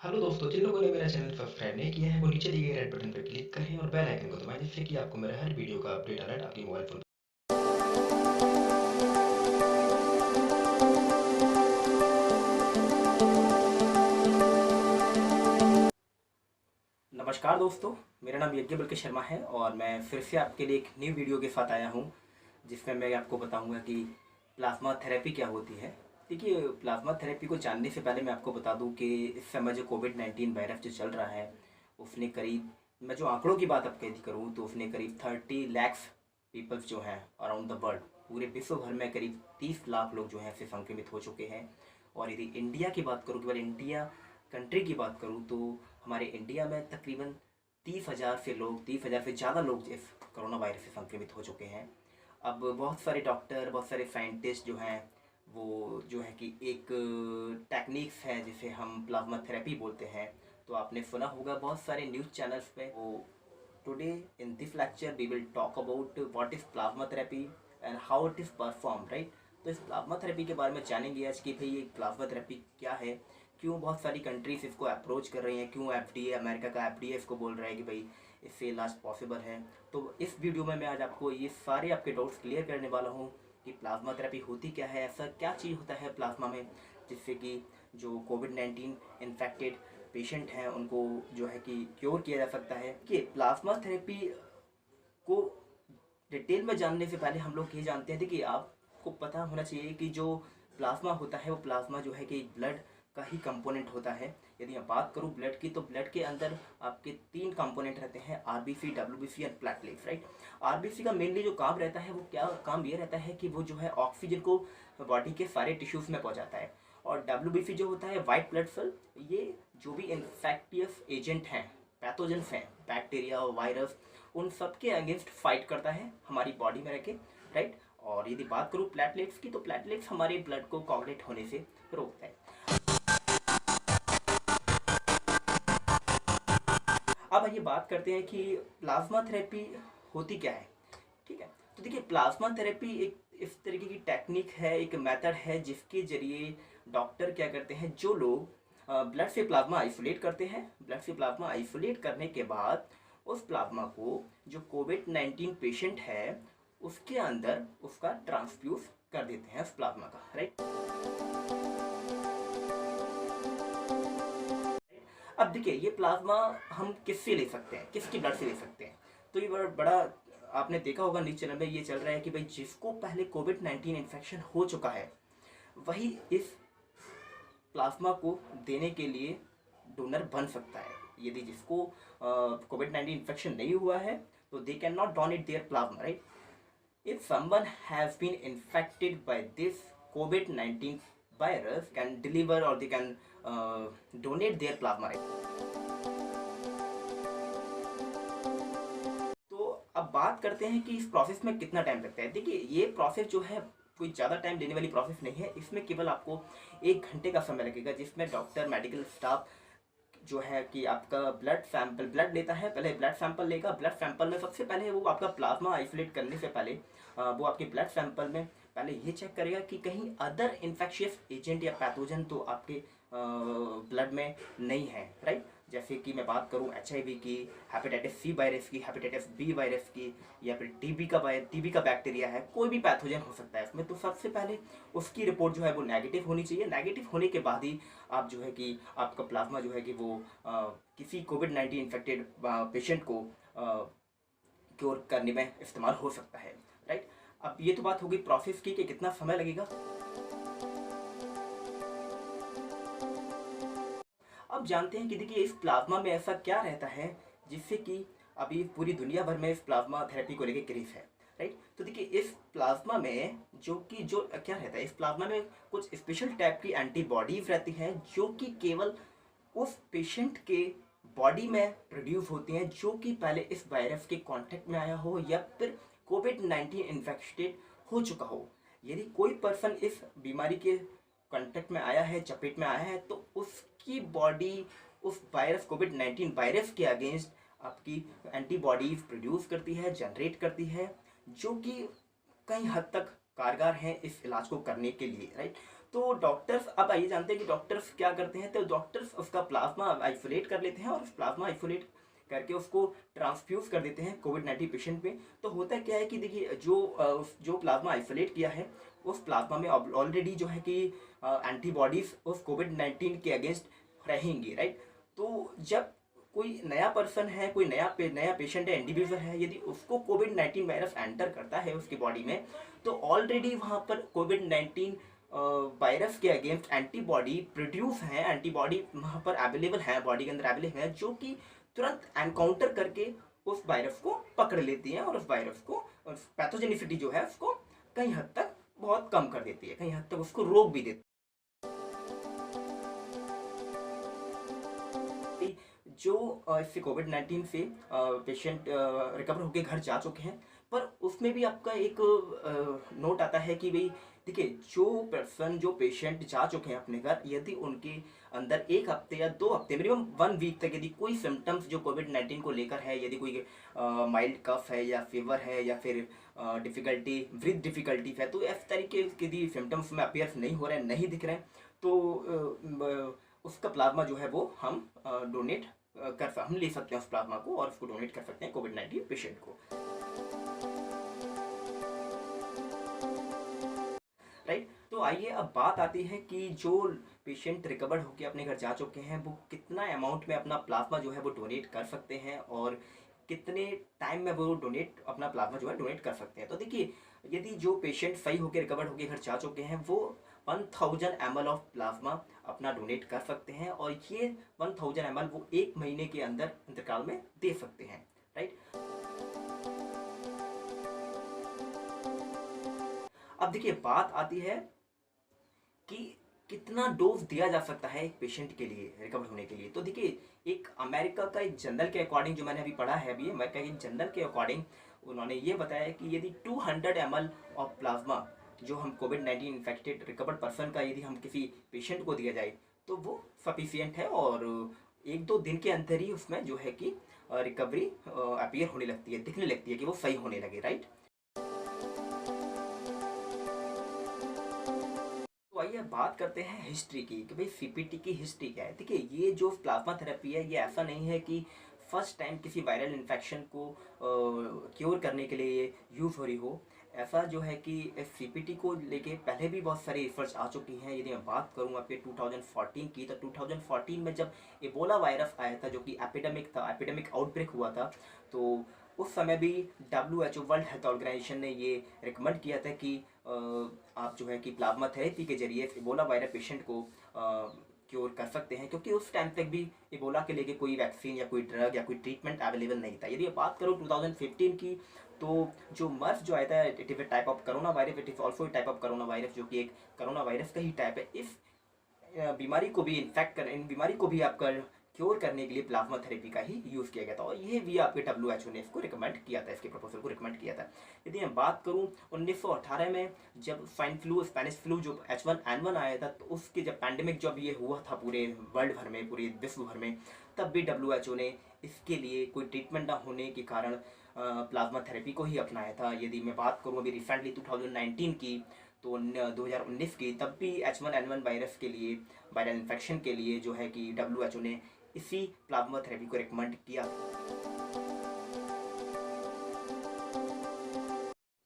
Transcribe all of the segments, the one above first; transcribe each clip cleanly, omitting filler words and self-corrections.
Hello दोस्तों, जिन लोगों ने मेरा चैनल सब्सक्राइब नहीं किया है वो नीचे दिए गए रेड बटन पर क्लिक करें और बेल आइकन को दबाएं जिससे कि आपको मेरा हर वीडियो का अपडेट अलर्ट आपके मोबाइल फोन। नमस्कार दोस्तों, मेरा नाम यज्ञ बल्कि शर्मा है और मैं फिर से आपके लिए एक न्यू वीडियो के साथ आया हूं जिसमें मैं आपको बताऊंगा कि प्लाज्मा थेरेपी क्या होती है। देखिए, प्लाज्मा थेरेपी को जानने से पहले मैं आपको बता दूं कि इस समय जो कोविड-19 वायरस जो चल रहा है उसने करीब, मैं जो आंकड़ों की बात अब यदि करूँ तो उसने करीब 30 लैक्स पीपल्स जो हैं अराउंड द वर्ल्ड, पूरे विश्व भर में करीब 30 लाख लोग जो हैं इससे संक्रमित हो चुके हैं। और यदि इंडिया की बात करूँ, केवल इंडिया कंट्री की बात करूँ, तो हमारे इंडिया में तकरीबन 30,000 से ज़्यादा लोग इस कोरोना वायरस से संक्रमित हो चुके हैं। अब बहुत सारे डॉक्टर, बहुत सारे साइंटिस्ट जो हैं वो जो है कि एक टेक्निक्स है जिसे हम प्लाज्मा थेरेपी बोलते हैं। तो आपने सुना होगा बहुत सारे न्यूज़ चैनल्स पे वो। Today in this lecture we will talk about what is plasma therapy and how it is perform, right. तो इस प्लाज्मा थेरेपी के बारे में जानेंगे आज कि भाई ये प्लाज्मा थेरेपी क्या है, क्यों बहुत सारी कंट्रीज इसको अप्रोच कर रही हैं, क्यों एफडीए, अमेरिका का एफडीए इसको बोल रहा है कि भाई इससे इलाज पॉसिबल है। तो इस वीडियो में मैं आज आपको ये सारे आपके डाउट्स क्लियर करने वाला हूँ कि प्लाज्मा थेरेपी होती क्या है, ऐसा क्या चीज़ होता है प्लाज्मा में जिससे कि जो कोविड-19 इन्फेक्टेड पेशेंट हैं उनको जो है कि क्योर किया जा सकता है। कि प्लाज्मा थेरेपी को डिटेल में जानने से पहले हम लोग ये जानते हैं कि आपको पता होना चाहिए कि जो प्लाज्मा होता है वो प्लाज्मा जो है कि ब्लड का ही कंपोनेंट होता है। यदि मैं बात करूं ब्लड की, तो ब्लड के अंदर आपके 3 कंपोनेंट रहते हैं, RBC, WBC and platelets, right. RBC का मेनली जो काम रहता है वो क्या काम ये रहता है कि वो जो है ऑक्सीजन को बॉडी के सारे टिश्यूज में पहुंचाता है। और डब्ल्यूबीसी जो होता है वाइट ब्लड सेल, ये जो भी इन्फेक्टियस एजेंट हैं, पैथोजेंस हैं, बैक्टीरिया और वायरस, उन सब के अगेंस्ट फाइट करता है हमारी बॉडी में रह के, राइट। और यदि बात करूँ प्लेटलेट्स की, तो प्लेटलेट्स हमारे ब्लड को कोगुलेट होने से रोकता है। अब आइए बात करते हैं कि प्लाज्मा थेरेपी होती क्या है। ठीक है, तो देखिए, प्लाज्मा थेरेपी एक इस तरीके की टेक्निक है, एक मेथड है जिसके जरिए डॉक्टर क्या करते हैं, जो लोग ब्लड से प्लाज्मा आइसोलेट करते हैं, ब्लड से प्लाज्मा आइसोलेट करने के बाद उस प्लाज्मा को जो कोविड-19 पेशेंट है उसके अंदर उसका ट्रांसफ्यूज कर देते हैं उस प्लाज्मा का, राइट। अब देखिए, ये प्लाज्मा हम किससे ले सकते हैं, किसकी ब्लड से ले सकते हैं। तो ये बड़ा बड़ा आपने देखा होगा न्यूज चैनल में ये चल रहा है कि भाई जिसको पहले कोविड-19 इन्फेक्शन हो चुका है वही इस प्लाज्मा को देने के लिए डोनर बन सकता है। यदि जिसको कोविड-19 इन्फेक्शन नहीं हुआ है तो they can not donate their plasma, right. If someone has been infected by this COVID-19 virus, can deliver or they can donate their plasma, right? तो अब बात करते हैं कि इस प्रोसेस में कितना टाइम लगता है। देखिए, ये प्रोसेस जो है कोई ज़्यादा टाइम लेने वाली प्रोसेस नहीं है। इसमें केवल आपको 1 घंटे का समय लगेगा जिसमें डॉक्टर, मेडिकल स्टाफ जो है कि आपका ब्लड लेता है। पहले ब्लड सैंपल लेगा। ब्लड सैंपल में सबसे पहले वो आपका प्लाज्मा आइसोलेट करने से पहले वो आपके ब्लड सैंपल में पहले ये चेक करेगा कि कहीं अदर इन्फेक्शियस एजेंट या पैथोजन तो आपके ब्लड में नहीं है, राइट। जैसे कि मैं बात करूं HIV की, हेपेटाइटिस C वायरस की, हेपेटाइटिस B वायरस की, या फिर टीबी का बैक्टीरिया है, कोई भी पैथोजन हो सकता है इसमें। तो सबसे पहले उसकी रिपोर्ट जो है वो नेगेटिव होनी चाहिए। नेगेटिव होने के बाद ही आप जो है कि आपका प्लाज्मा जो है कि वो किसी कोविड-19 इन्फेक्टेड पेशेंट को क्योर करने में इस्तेमाल हो सकता है, राइट। अब ये तो बात होगी प्रोसेस की कि कितना समय लगेगा। अब जानते हैं कि देखिए, इस प्लाज्मा में ऐसा क्या रहता है जिससे कि अभी पूरी दुनिया भर में इस प्लाज्मा थेरेपी को लेकर क्रेज है, राइट। तो देखिए, इस प्लाज्मा में जो क्या रहता है, इस प्लाज्मा में कुछ स्पेशल टाइप की एंटीबॉडीज रहती हैं जो कि केवल उस पेशेंट के बॉडी में प्रोड्यूस होती हैं जो कि पहले इस वायरस के कांटेक्ट में आया हो या फिर कोविड-19 इन्फेक्टेड हो चुका हो। यदि कोई पर्सन इस बीमारी के कांटेक्ट में आया है, चपेट में आया है, तो उसकी बॉडी उस वायरस, कोविड-19 वायरस के अगेंस्ट आपकी एंटीबॉडीज प्रोड्यूस करती है, जनरेट करती है, जो कि कई हद तक कारगर हैं इस इलाज को करने के लिए, राइट। तो डॉक्टर्स, अब आइए जानते हैं कि डॉक्टर्स क्या करते हैं। तो डॉक्टर्स उसका प्लाज्मा आइसोलेट कर लेते हैं और उस प्लाज्मा आइसोलेट करके उसको ट्रांसफ्यूज कर देते हैं कोविड-19 पेशेंट में। तो होता क्या है कि देखिए जो प्लाज्मा आइसोलेट किया है उस प्लाज्मा में ऑलरेडी जो है कि एंटीबॉडीज उस कोविड-19 के अगेंस्ट रहेंगी, राइट। तो जब कोई नया पर्सन है, कोई नया पेशेंट है, इंडिविजुअल है, यदि उसको कोविड-19 वायरस एंटर करता है उसकी बॉडी में, तो ऑलरेडी वहाँ पर कोविड-19 वायरस के अगेंस्ट एंटीबॉडी प्रोड्यूस है, एंटीबॉडी वहाँ पर अवेलेबल है, बॉडी के अंदर अवेलेबल है, जो कि तुरंत एनकाउंटर करके उस वायरस को पकड़ लेती है और उस वायरस को पैथोजेनिसिटी जो है उसको कहीं हद तक बहुत कम कर देती है, कहीं हद तक उसको रोक भी देती है। जो इससे कोविड-19 से पेशेंट रिकवर होकर घर जा चुके हैं, पर उसमें भी आपका एक नोट आता है कि भाई देखिए, जो पेशेंट जा चुके हैं अपने घर, यदि उनके अंदर 1 हफ्ते या 2 हफ्ते मिनिमम 1 वीक तक यदि कोई सिम्टम्स जो कोविड-19 को लेकर है, यदि कोई माइल्ड कफ है या फीवर है या फिर ब्रीथ डिफिकल्टीज है, तो इस तरीके के यदि सिम्टम्स में अपीयर नहीं हो रहे हैं, नहीं दिख रहे हैं, तो उसका प्लाज्मा जो है वो हम डोनेट हम ले सकते हैं उस प्लाज्मा को और उसको डोनेट कर सकते हैं कोविड-19 पेशेंट को, राइट। तो आइए अब बात आती है कि जो पेशेंट रिकवर होकर अपने घर जा चुके हैं वो कितना अमाउंट में अपना प्लाज्मा जो है वो डोनेट कर सकते हैं और कितने टाइम में वो अपना प्लाज्मा जो है डोनेट कर सकते हैं। तो देखिए, यदि जो पेशेंट सही होकर रिकवर होकर घर जा चुके हैं वो 1000 ml ऑफ प्लाज्मा अपना डोनेट कर सकते हैं और ये 1000 ml वो 1 महीने के अंदर इंतकाल में दे सकते हैं, राइट। अब देखिए, बात आती है कि कितना डोज दिया जा सकता है एक पेशेंट के लिए रिकवर होने के लिए। तो देखिए, एक अमेरिका का एक जर्नल के अकॉर्डिंग, जो मैंने अभी पढ़ा है, अभी अमेरिका के जर्नल के अकॉर्डिंग उन्होंने ये बताया कि यदि 200 ml ऑफ प्लाज्मा जो हम कोविड-19 इन्फेक्टेड रिकवर्ड पर्सन का यदि हम किसी पेशेंट को दिया जाए तो वो सफिशियंट है और 1-2 दिन के अंदर ही उसमें जो है कि रिकवरी अपीयर होने लगती है, दिखने लगती है कि वो सही होने लगे, राइट। तो आइए बात करते हैं हिस्ट्री की कि भाई सीपीटी की हिस्ट्री क्या है। देखिए, ये जो प्लाज्मा थेरेपी है ये ऐसा नहीं है कि फर्स्ट टाइम किसी वायरल इन्फेक्शन को क्योर करने के लिए यूज़ हो रही हो। ऐसा जो है कि सीपीटी को लेके पहले भी बहुत सारी रिसर्च आ चुकी हैं। यदि मैं बात करूँ आपके 2014 की, तो 2014 में जब इबोला वायरस आया था, जो कि एपिडेमिक आउटब्रेक हुआ था, तो उस समय भी WHO वर्ल्ड हेल्थ ऑर्गेनाइजेशन ने ये रिकमेंड किया था कि आप जो है कि प्लाज्मा थेरेपी के जरिए इबोला वायरस पेशेंट को क्योर कर सकते हैं, क्योंकि उस टाइम तक भी इबोला के लिए कोई वैक्सीन या कोई ड्रग या कोई ट्रीटमेंट अवेलेबल नहीं था। यदि बात करूँ 2015 की, तो जो मर्स जो आया था, it is a type of corona virus, it is also type of corona virus, जो कि एक कोरोना वायरस का ही टाइप है। इस बीमारी को भी इन बीमारी को भी आपका क्योर करने के लिए प्लाज्मा थेरेपी का ही यूज़ किया गया था और ये भी आपके WHO ने इसको रिकमेंड किया था, इसके प्रपोजल को रिकमेंड किया था। यदि मैं बात करूं 1918 में जब स्पेनिश फ्लू जो H1N1 आया था, तो उसके जब पैंडेमिक जब ये हुआ था पूरे वर्ल्ड भर में, पूरे विश्व भर में, तब भी WHO ने इसके लिए कोई ट्रीटमेंट ना होने के कारण प्लाज्मा थेरेपी को ही अपनाया था। यदि मैं बात करूँ अभी रिसेंटली 2019 की, तो 2019 की, तब भी H1N1 वायरस के लिए, वायरल इन्फेक्शन के लिए जो है कि WHO ने इसी प्लाज्मा थेरेपी को रिकमेंड किया।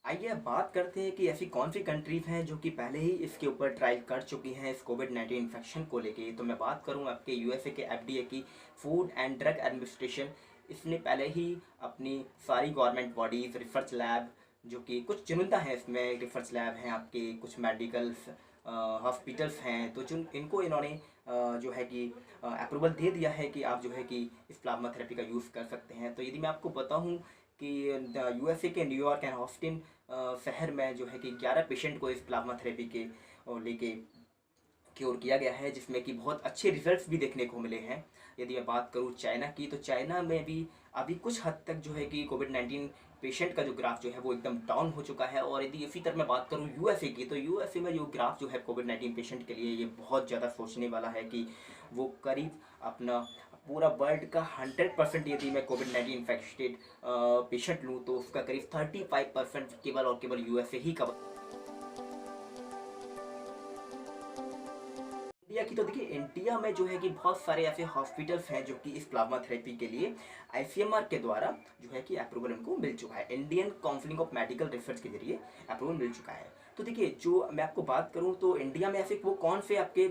आइए बात करते हैं कि ऐसी कौन सी कंट्रीज हैं जो कि पहले ही इसके ऊपर ट्रायल कर चुकी हैं इस कोविड-19 इन्फेक्शन को लेके। तो मैं बात करूं आपके USA के FDA की, फूड एंड ड्रग एडमिनिस्ट्रेशन, इसने पहले ही अपनी सारी गवर्नमेंट बॉडीज, रिसर्च लैब, जो कि कुछ चुनिंदा हैं, इसमें रिसर्च लैब हैं आपके, कुछ मेडिकल्स हॉस्पिटल्स हैं, तो जो इनको इन्होंने जो है कि अप्रूवल दे दिया है कि आप जो है कि इस प्लाज्मा थेरेपी का यूज़ कर सकते हैं। तो यदि मैं आपको बताऊं कि USA के न्यूयॉर्क एंड ऑस्टिन शहर में जो है कि 11 पेशेंट को इस प्लाज्मा थेरेपी के लेके क्योर किया गया है, जिसमें कि बहुत अच्छे रिजल्ट्स भी देखने को मिले हैं। यदि मैं बात करूं चाइना की, तो चाइना में भी अभी कुछ हद तक जो है कि कोविड-19 पेशेंट का जो ग्राफ जो है वो एकदम डाउन हो चुका है। और यदि इसी तरह मैं बात करूं USA की, तो USA में जो ग्राफ जो है कोविड-19 पेशेंट के लिए, ये बहुत ज़्यादा सोचने वाला है कि वो करीब अपना पूरा वर्ल्ड का 100% यदि मैं कोविड-19 इन्फेक्टेड पेशेंट लूँ, तो उसका करीब 35% केवल और केवल USA ही कवर। इंडिया की, तो देखिए इंडिया में जो है कि बहुत सारे ऐसे हॉस्पिटल्स हैं जो कि इस प्लाज्मा थेरेपी के लिए आईसीएमआर के द्वारा जो है कि अप्रूवल उनको मिल चुका है, Indian council of medical research के जरिए अप्रूवल मिल चुका है। तो देखिए जो मैं आपको बात करूँ तो इंडिया में ऐसे वो कौन से आपके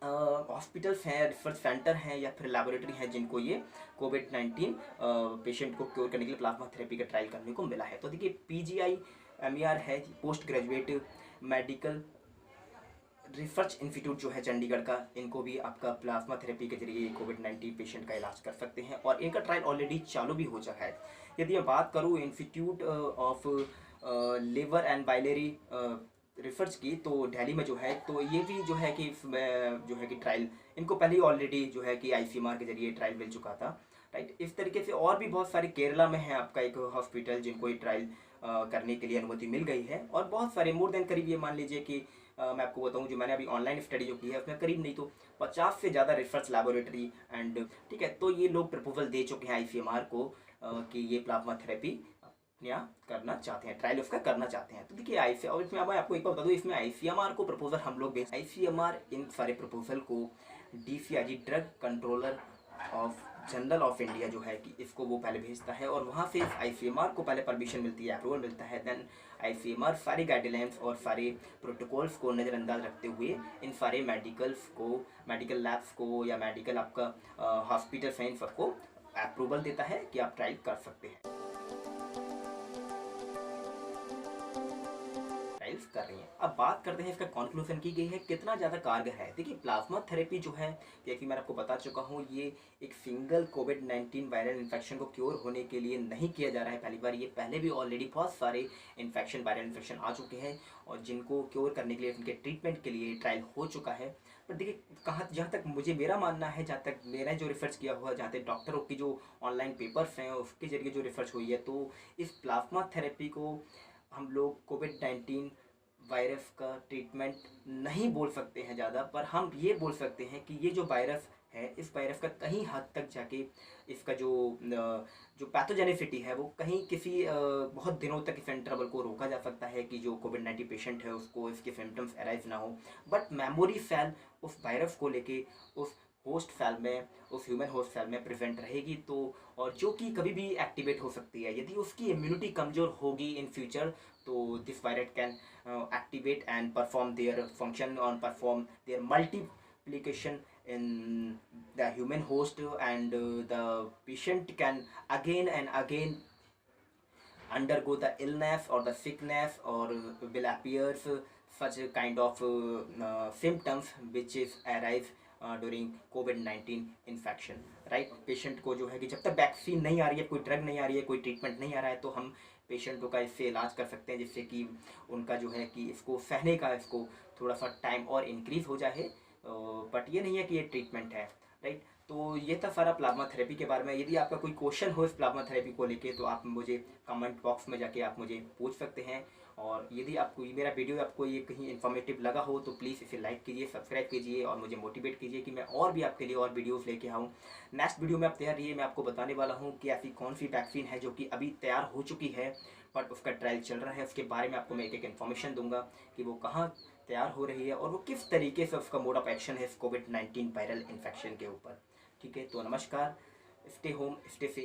हॉस्पिटल्स हैं, रिसर्च सेंटर हैं या फिर लेबोरेटरी हैं जिनको ये कोविड-19 पेशेंट को क्योर करने के लिए प्लाज्मा थेरेपी का ट्रायल करने को मिला है। तो देखिए PGI-MER है, post graduate medical research institute जो है चंडीगढ़ का, इनको भी आपका प्लाज्मा थेरेपी के जरिए कोविड-19 पेशेंट का इलाज कर सकते हैं और इनका ट्रायल ऑलरेडी चालू भी हो चुका है। यदि मैं बात करूँ institute of liver and biliary research की, तो दिल्ली में जो है, तो ये भी जो है कि इसमें जो है कि ट्रायल इनको पहले ही ऑलरेडी जो है कि आईसीएमआर के जरिए ट्रायल मिल चुका था, राइट। इस तरीके से और भी बहुत सारे, केरला में है आपका एक हॉस्पिटल जिनको ये ट्रायल करने के लिए अनुमति मिल गई है और बहुत सारे मोर देन करीब ये मान लीजिए कि मैं आपको बताऊं जो मैंने अभी ऑनलाइन स्टडी जो की है उसमें करीब नहीं तो 50 से ज़्यादा रिसर्च लैबोरेटरी एंड, ठीक है, तो ये लोग प्रपोजल दे चुके हैं आईसीएमआर को कि ये प्लाज्मा थेरेपी यहाँ करना चाहते हैं, ट्रायल उसका करना चाहते हैं। तो देखिए आईसी, और इसमें अब मैं आपको एक बार बता दूँ, इसमें आईसीएमआर को प्रपोजल हम लोग भेज, आईसीएमआर इन सारे प्रपोजल को DCIG drug controller of general of India जो है कि इसको वो पहले भेजता है और वहाँ से आईसीएमआर को पहले परमिशन मिलती है, अप्रूवल मिलता है। देन आईसीएमआर सारे गाइडलाइंस और सारे प्रोटोकॉल्स को नज़रअंदाज रखते हुए इन सारे मेडिकल्स को, मेडिकल लैब्स को या मेडिकल आपका हॉस्पिटल हैं, इन सबको अप्रूवल देता है कि आप ट्रायल कर सकते हैं, कर रही हैं। अब बात करते हैं इसका कंक्लूजन की गई है कितना ज़्यादा कारगर है। देखिए प्लाज्मा थेरेपी जो है, जैसे मैं आपको बता चुका हूँ, ये एक सिंगल कोविड-19 वायरल इन्फेक्शन को क्योर होने के लिए नहीं किया जा रहा है पहली बार। ये पहले भी ऑलरेडी बहुत सारे इन्फेक्शन, वायरल इन्फेक्शन आ चुके हैं और जिनको क्योर करने के लिए, उनके ट्रीटमेंट के लिए ट्रायल हो चुका है। पर देखिए जहाँ तक मुझे मेरा मानना है, जहाँ तक मैंने जो रिसर्च किया हुआ, जहाँ तक डॉक्टरों की जो ऑनलाइन पेपर्स हैं उसके जरिए जो रिसर्च हुई है, तो इस प्लाज्मा थेरेपी को हम लोग कोविड-19 वायरस का ट्रीटमेंट नहीं बोल सकते हैं ज़्यादा, पर हम ये बोल सकते हैं कि ये जो वायरस है, इस वायरस का कहीं हद तक जाके इसका जो पैथोजेनिसिटी है वो कहीं किसी बहुत दिनों तक इस इंटरवल को रोका जा सकता है कि जो कोविड-19 पेशेंट है उसको इसके सिम्टम्स अराइज ना हो। बट मेमोरी सेल उस वायरस को लेके उस होस्ट सेल में, उस ह्यूमन होस्ट सेल में प्रेजेंट रहेगी, तो और जो कि कभी भी एक्टिवेट हो सकती है। यदि उसकी इम्यूनिटी कमज़ोर होगी इन फ्यूचर, तो this virus can activate and perform their function or perform their multiplication in the human host, and the patient can again and again undergo the illness or the sickness, or will appear such a kind of symptoms which is arise during covid infection, right. Patient को जो है कि जब तक vaccine नहीं आ रही है, कोई ड्रग नहीं आ रही है, कोई ट्रीटमेंट नहीं आ रहा है, तो हम पेशेंटों का इससे इलाज कर सकते हैं जिससे कि उनका जो है कि इसको सहने का, इसको थोड़ा सा टाइम और इंक्रीज़ हो जाए। बट ये नहीं है कि ये ट्रीटमेंट है, राइट। तो ये था सारा प्लाज्मा थेरेपी के बारे में। यदि आपका कोई क्वेश्चन हो इस प्लाज्मा थेरेपी को लेके, तो आप मुझे कमेंट बॉक्स में जाके आप मुझे पूछ सकते हैं। और यदि आपको मेरा वीडियो आपको ये कहीं इन्फॉर्मेटिव लगा हो तो प्लीज़ इसे लाइक कीजिए, सब्सक्राइब कीजिए और मुझे मोटिवेट कीजिए कि मैं और भी आपके लिए और वीडियोस लेके आऊँ। नेक्स्ट वीडियो में आप तैयार रहिए, मैं आपको बताने वाला हूँ कि ऐसी कौन सी वैक्सीन है जो कि अभी तैयार हो चुकी है बट उसका ट्रायल चल रहा है। उसके बारे में आपको मैं एक इन्फॉर्मेशन दूंगा कि वो कहाँ तैयार हो रही है और वो किस तरीके से उसका मोड ऑफ एक्शन है इस कोविड-19 वायरल इन्फेक्शन के ऊपर। ठीक है, तो नमस्कार, स्टे होम, स्टे सेफ।